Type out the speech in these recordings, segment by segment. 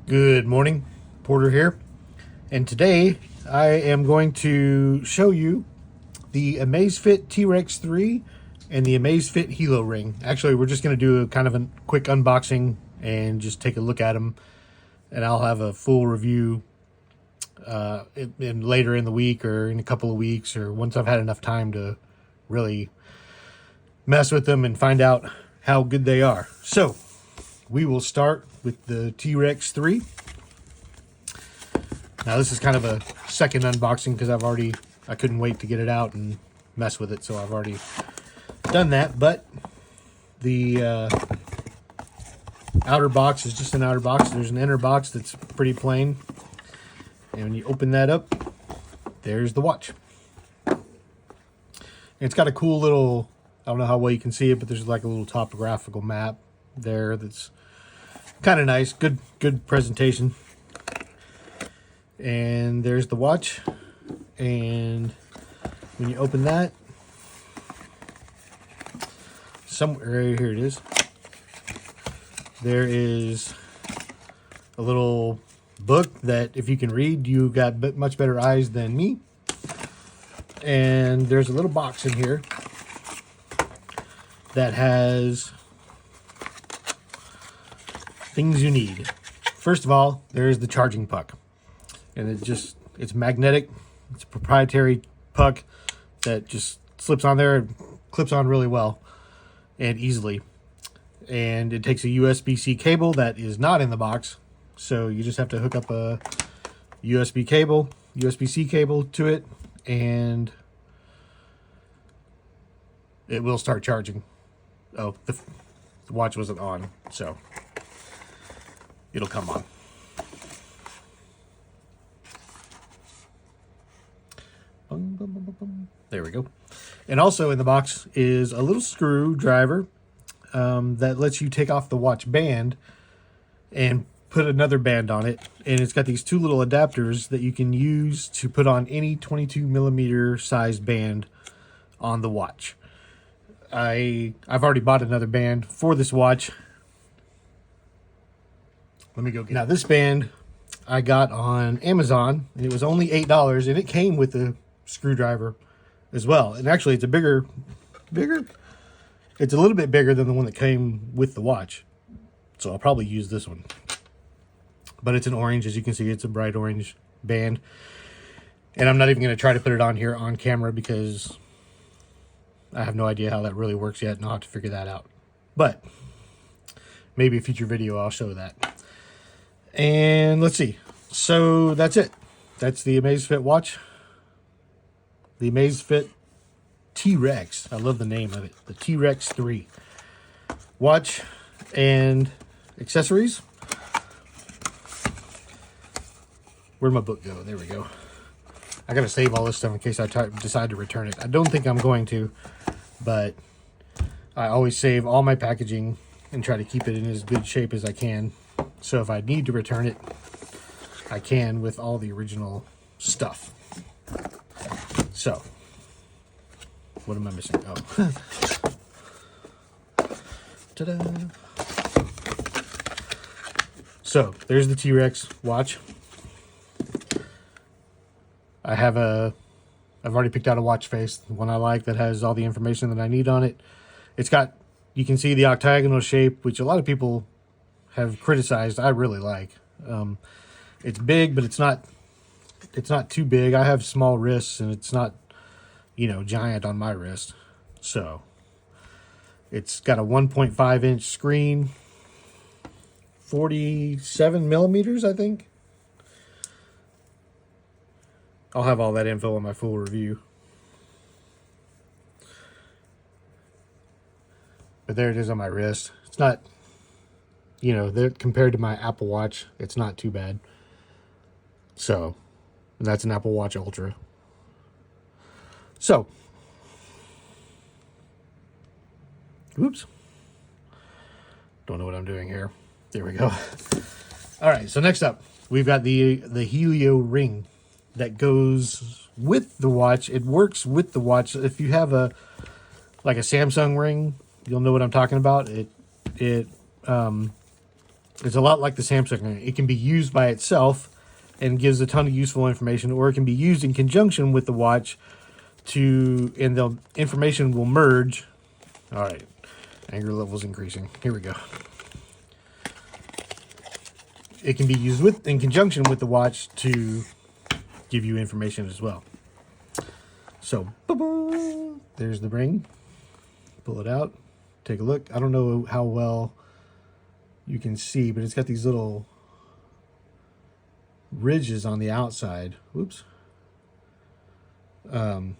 Good morning, Porter here, and today I am going to show you the Amazfit T-Rex 3 and the Amazfit Helio Ring. Actually, we're just going to do a kind of a quick unboxing and just take a look at them, and I'll have a full review later in the week or in a couple of weeks, or once I've had enough time to really mess with them and find out how good they are. So we will start with the T-Rex 3. Now this is kind of a second unboxing because I couldn't wait to get it out and mess with it, so I've already done that. But the outer box is just an outer box. There's an inner box that's pretty plain, and when you open that up, there's the watch. And it's got a cool little, I don't know how well you can see it, but there's like a little topographical map there that's kind of nice. Good presentation. And there's the watch, and when you open that, somewhere right here it is, there is a little book that if you can read, you got much better eyes than me. And there's a little box in here that has things you need. First of all, there's the charging puck, and it's magnetic. It's a proprietary puck that just slips on there and clips on really well and easily. And it takes a USB-C cable that is not in the box, so you just have to hook up a USB-C cable to it, and it will start charging. Oh, the watch wasn't on, so it'll come on. There we go. And also in the box is a little screwdriver that lets you take off the watch band and put another band on it. And it's got these two little adapters that you can use to put on any 22 millimeter size band on the watch. I've already bought another band for this watch. Let me go get. Now this band I got on Amazon, and it was only $8, and it came with a screwdriver as well. And actually it's a bigger, it's a little bit bigger than the one that came with the watch. So I'll probably use this one. But it's an orange, as you can see, it's a bright orange band. And I'm not even going to try to put it on here on camera because I have no idea how that really works yet, and I'll have to figure that out. But maybe a future video I'll show that. And let's see. So that's it. That's the Amazfit watch. The Amazfit T-Rex. I love the name of it. The T-Rex 3. Watch and accessories. Where'd my book go? There we go. I gotta save all this stuff in case I decide to return it. I don't think I'm going to, but I always save all my packaging and try to keep it in as good shape as I can. So if I need to return it, I can with all the original stuff. So, what am I missing? Oh. Ta-da! So, there's the T-Rex watch. I've already picked out a watch face, the one I like that has all the information that I need on it. It's got, you can see the octagonal shape, which a lot of people have criticized. I really like. It's big, but it's not too big. I have small wrists, and it's not, giant on my wrist. So it's got a 1.5 inch screen, 47 millimeters, I think. I'll have all that info in my full review. But there it is on my wrist. It's not, compared to my Apple Watch, it's not too bad. So, and that's an Apple Watch Ultra. So, oops. Don't know what I'm doing here. There we go. All right, so next up, we've got the Helio Ring that goes with the watch. It works with the watch. If you have a Samsung ring, you'll know what I'm talking about. It It's a lot like the Samsung Ring. It can be used by itself and gives a ton of useful information, or it can be used in conjunction with the watch and the information will merge. All right, anger level's increasing. Here we go. It can be used in conjunction with the watch to give you information as well. So, there's the ring. Pull it out. Take a look. I don't know how well you can see, but it's got these little ridges on the outside. Whoops. And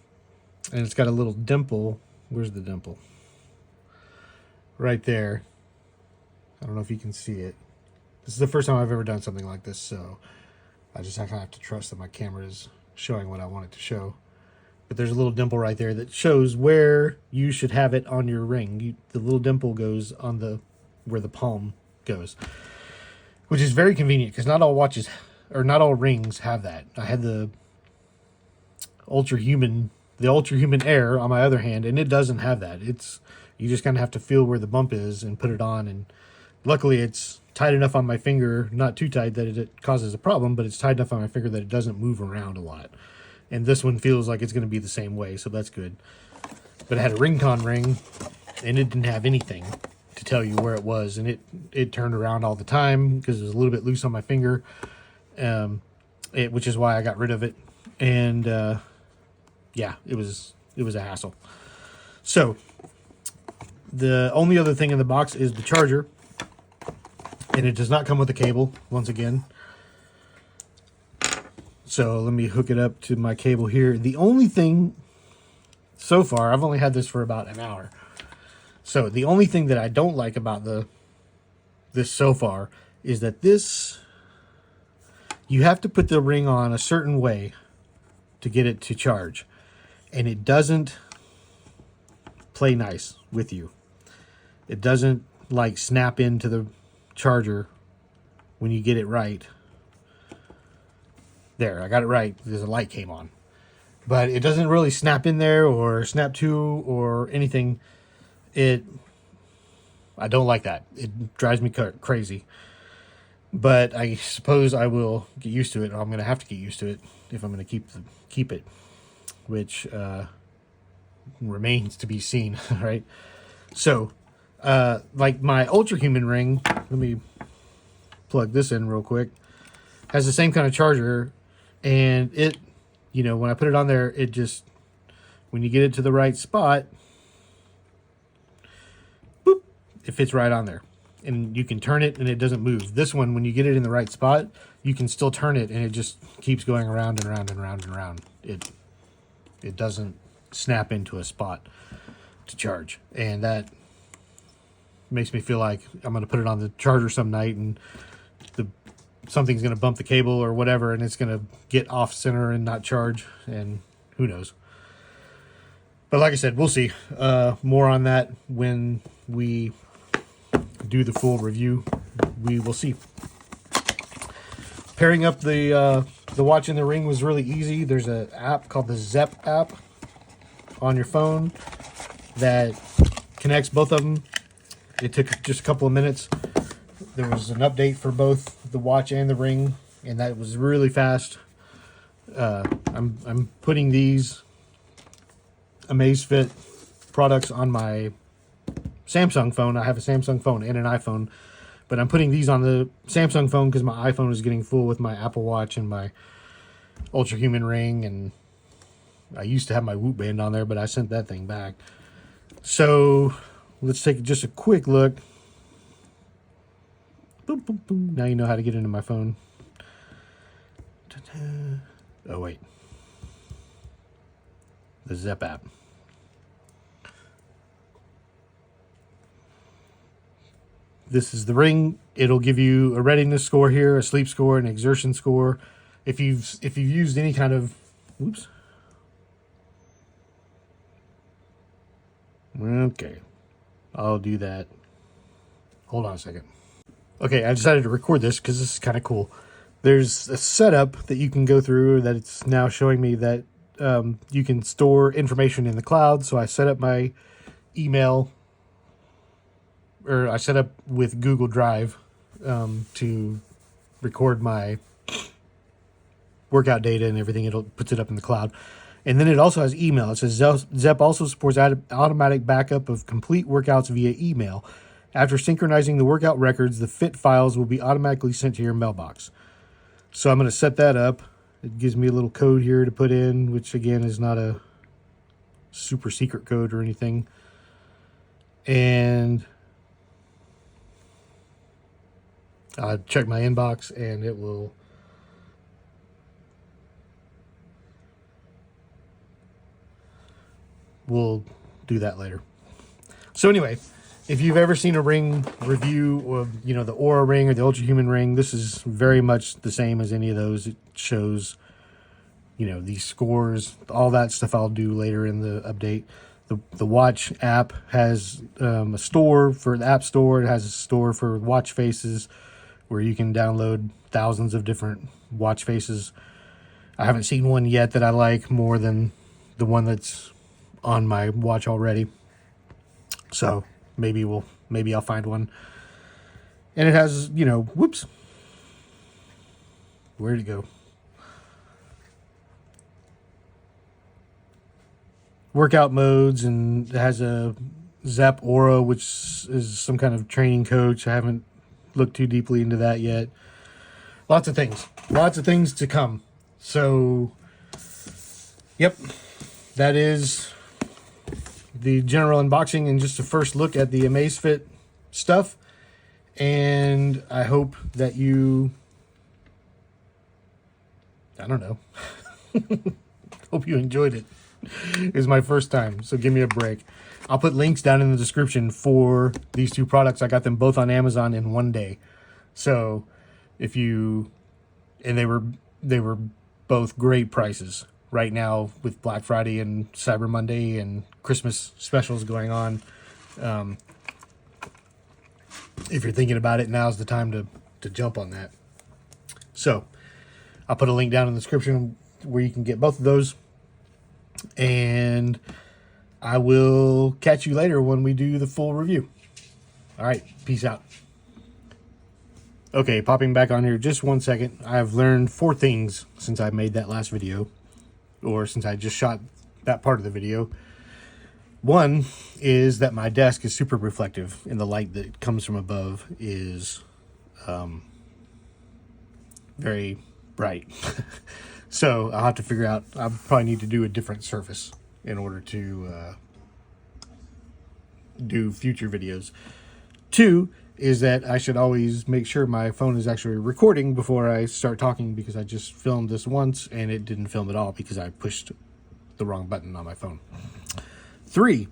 it's got a little dimple. Where's the dimple? Right there. I don't know if you can see it. This is the first time I've ever done something like this, so I just kind of have to trust that my camera is showing what I want it to show. But there's a little dimple right there that shows where you should have it on your ring. The little dimple goes on where the palm goes, which is very convenient because not all watches or not all rings have that. I had the Ultra Human Air on my other hand, and it doesn't have that. You just kind of have to feel where the bump is and put it on, and luckily it's tight enough on my finger, not too tight that it causes a problem, but it's tight enough on my finger that it doesn't move around a lot. And this one feels like it's going to be the same way, so that's good. But I had a Ring-Con ring, and it didn't have anything to tell you where it was, and it turned around all the time because it was a little bit loose on my finger, which is why I got rid of it. And yeah, it was a hassle. So the only other thing in the box is the charger, and it does not come with a cable once again. So let me hook it up to my cable here. The only thing so far, I've only had this for about an hour. So the only thing that I don't like about this so far is that you have to put the ring on a certain way to get it to charge. And it doesn't play nice with you. It doesn't like snap into the charger when you get it right. There, I got it right because the light came on. But it doesn't really snap in there or snap to or anything. I don't like that. It drives me crazy. But I suppose I will get used to it. I'm going to have to get used to it if I'm going to keep it, which remains to be seen, right? So, like my Ultra Human ring, let me plug this in real quick, has the same kind of charger, and when I put it on there, when you get it to the right spot, boop, it fits right on there. And you can turn it and it doesn't move. This one, when you get it in the right spot, you can still turn it and it just keeps going around and around and around and around. It doesn't snap into a spot to charge. And that makes me feel like I'm going to put it on the charger some night and something's going to bump the cable or whatever, and it's going to get off center and not charge, and who knows. But like I said, we'll see. More on that when we do the full review. We will see. Pairing up the watch and the ring was really easy. There's an app called the Zep app on your phone that connects both of them. It took just a couple of minutes. There was an update for both the watch and the ring, and that was really fast. I'm putting these Amazfit products on my Samsung phone. I have a Samsung phone and an iPhone, but I'm putting these on the Samsung phone because my iPhone is getting full with my Apple Watch and my Ultra Human ring, and I used to have my Whoop Band on there, but I sent that thing back. So let's take just a quick look. Boom, boom, boom. Now you know how to get into my phone. Oh, wait. The Zep app. This is the ring. It'll give you a readiness score here, a sleep score, an exertion score. If you've used any kind of, whoops. Okay, I'll do that. Hold on a second. Okay, I decided to record this because this is kind of cool. There's a setup that you can go through that it's now showing me that you can store information in the cloud. So I set up my email, or I set up with Google Drive to record my workout data and everything. It puts it up in the cloud. And then it also has email. It says Zepp also supports automatic backup of complete workouts via email. After synchronizing the workout records, the fit files will be automatically sent to your mailbox. So I'm going to set that up. It gives me a little code here to put in, which again is not a super secret code or anything. And I'll check my inbox and it will we'll do that later. So anyway, if you've ever seen a ring review of, the Aura ring or the Ultra Human ring, this is very much the same as any of those. It shows, these scores, all that stuff I'll do later in the update. The watch app has a store for the App Store. It has a store for watch faces where you can download thousands of different watch faces. I haven't seen one yet that I like more than the one that's on my watch already. So maybe I'll find one. And it has, whoops. Where'd it go? Workout modes, and it has a Zepp Aura, which is some kind of training coach. I haven't looked too deeply into that yet. Lots of things to come. So, yep, that is the general unboxing and just a first look at the Amazfit stuff. And I hope that hope you enjoyed it. It's my first time, so give me a break. I'll put links down in the description for these two products. I got them both on Amazon in one day. So they were both great prices right now with Black Friday and Cyber Monday and Christmas specials going on. If you're thinking about it, now's the time to jump on that. So I'll put a link down in the description where you can get both of those. And I will catch you later when we do the full review. All right, peace out. Okay, popping back on here just 1 second. I've learned 4 things since I made that last video, or since I just shot that part of the video. One is that my desk is super reflective, and the light that comes from above is very bright. So I'll have to figure out, I'll probably need to do a different surface in order to do future videos. 2 is that I should always make sure my phone is actually recording before I start talking, because I just filmed this once and it didn't film at all because I pushed the wrong button on my phone. 3,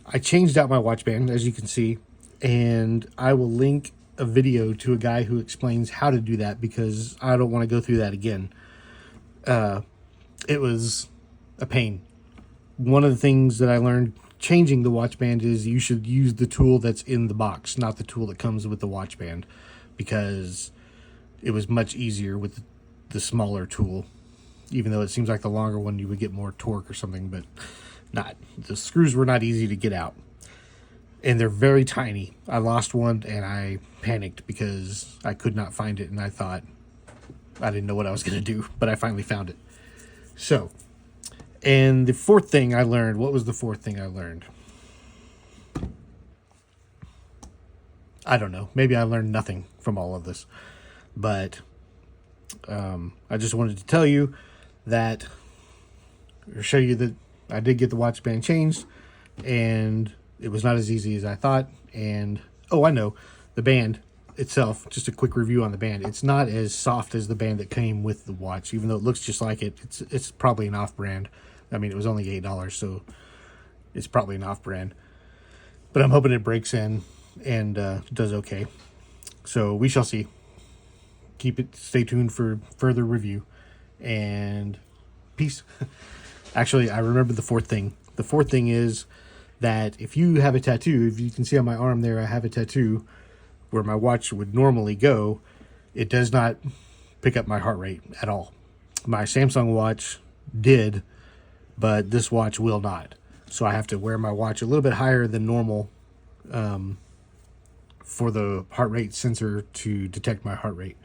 I changed out my watch band, as you can see, and I will link a video to a guy who explains how to do that, because I don't want to go through that again. It was a pain. One of the things that I learned changing the watch band is you should use the tool that's in the box, not the tool that comes with the watch band, because it was much easier with the smaller tool, even though it seems like the longer one you would get more torque or something, but not. The screws were not easy to get out, and they're very tiny. I lost one and I panicked because I could not find it, and I thought I didn't know what I was going to do, but I finally found it. So, and the 4th thing I learned, what was the 4th thing I learned? I don't know. Maybe I learned nothing from all of this, but I just wanted to tell you that, or show you that I did get the watch band changed, and it was not as easy as I thought. And, oh, I know, the band itself, just a quick review on the band. It's not as soft as the band that came with the watch, even though it looks just like it. It's probably an off-brand. I mean, it was only $8, so it's probably an off-brand. But I'm hoping it breaks in and does okay. So we shall see. Stay tuned for further review. And peace. Actually, I remember the 4th thing. The 4th thing is that if you have a tattoo, if you can see on my arm there, I have a tattoo where my watch would normally go. It does not pick up my heart rate at all. My Samsung watch did, but this watch will not. So I have to wear my watch a little bit higher than normal for the heart rate sensor to detect my heart rate,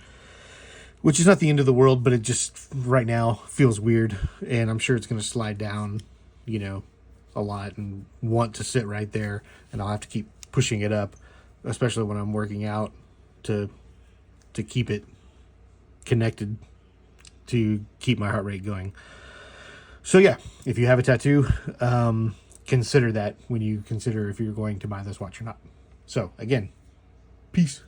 which is not the end of the world, but it just right now feels weird, and I'm sure it's going to slide down, you know, a lot and want to sit right there, and I'll have to keep pushing it up, especially when I'm working out, to keep it connected to keep my heart rate going. So yeah, if you have a tattoo, consider that when you consider if you're going to buy this watch or not. So again, peace.